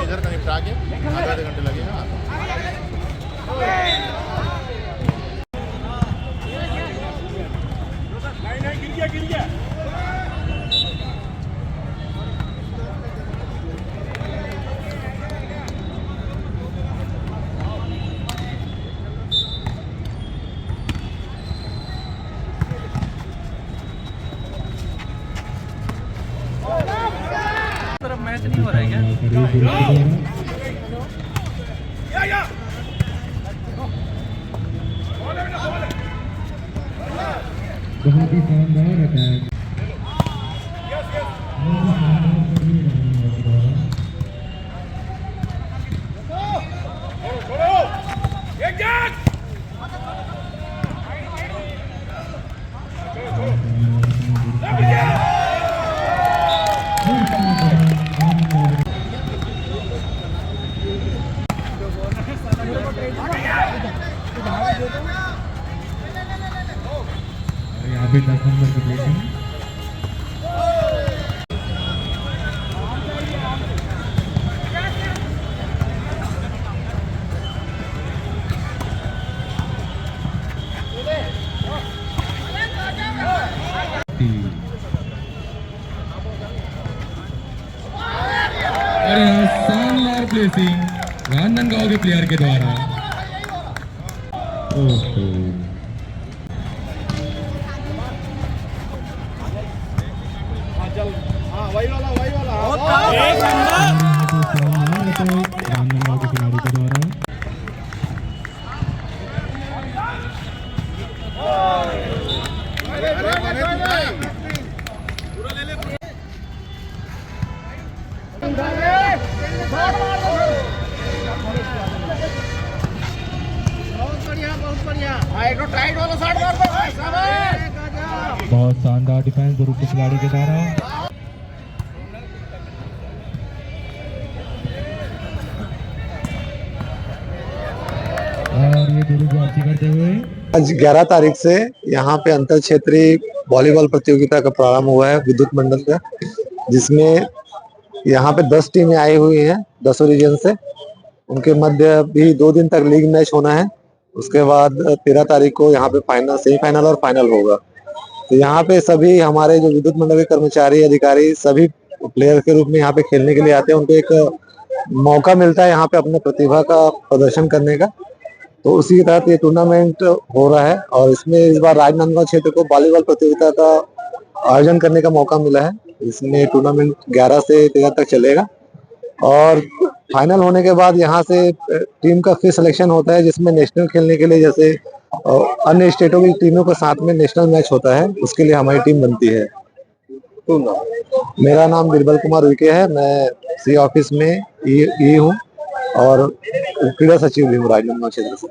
इधर का निपटा के आधे घंटे लगेगा। गिर गया। मैच नहीं हो रहा है क्या? बहुत ही शानदार अटैक। यहाँ पे 10 नंबर की प्लेटिंग। और यहाँ शानदार प्लेसिंग राजनांदगांव के प्लेयर के द्वारा। ओहो वही वाला राजनांदगांव के खिलाड़ी के द्वारा। बहुत शानदार डिफेंस ग्रुप के खिलाड़ी के द्वारा। और ये गुरु वापसी करते हुए आज 11 तारीख से यहाँ पे अंतर क्षेत्रीय वॉलीबॉल प्रतियोगिता का प्रारंभ हुआ है विद्युत मंडल का, जिसमें यहाँ पे 10 टीमें आई हुई हैं 10 रीजन से। उनके मध्य भी 2 दिन तक लीग मैच होना है। उसके बाद 13 तारीख को यहाँ पे फाइनल, सेमीफाइनल और फाइनल होगा। तो यहाँ पे सभी हमारे जो विद्युत मंडल के कर्मचारी अधिकारी सभी प्लेयर के रूप में यहाँ पे खेलने के लिए आते हैं। उनको एक मौका मिलता है यहाँ पे अपने प्रतिभा का प्रदर्शन करने का। तो उसी के तहत ये टूर्नामेंट हो रहा है और इसमें इस बार राजनांदगांव क्षेत्र को वॉलीबॉल प्रतियोगिता का आयोजन करने का मौका मिला है। इसमें टूर्नामेंट 11 से 13 तक चलेगा और फाइनल होने के बाद यहाँ से टीम का फिर सिलेक्शन होता है, जिसमें नेशनल खेलने के लिए जैसे अन्य स्टेटों की टीमों के साथ में नेशनल मैच होता है, उसके लिए हमारी टीम बनती है। मेरा नाम बिरबल कुमार विके है। मैं सी ऑफिस में ई हूँ और क्रीड़ा सचिव भी हूँ राजनांदगांव क्षेत्र से।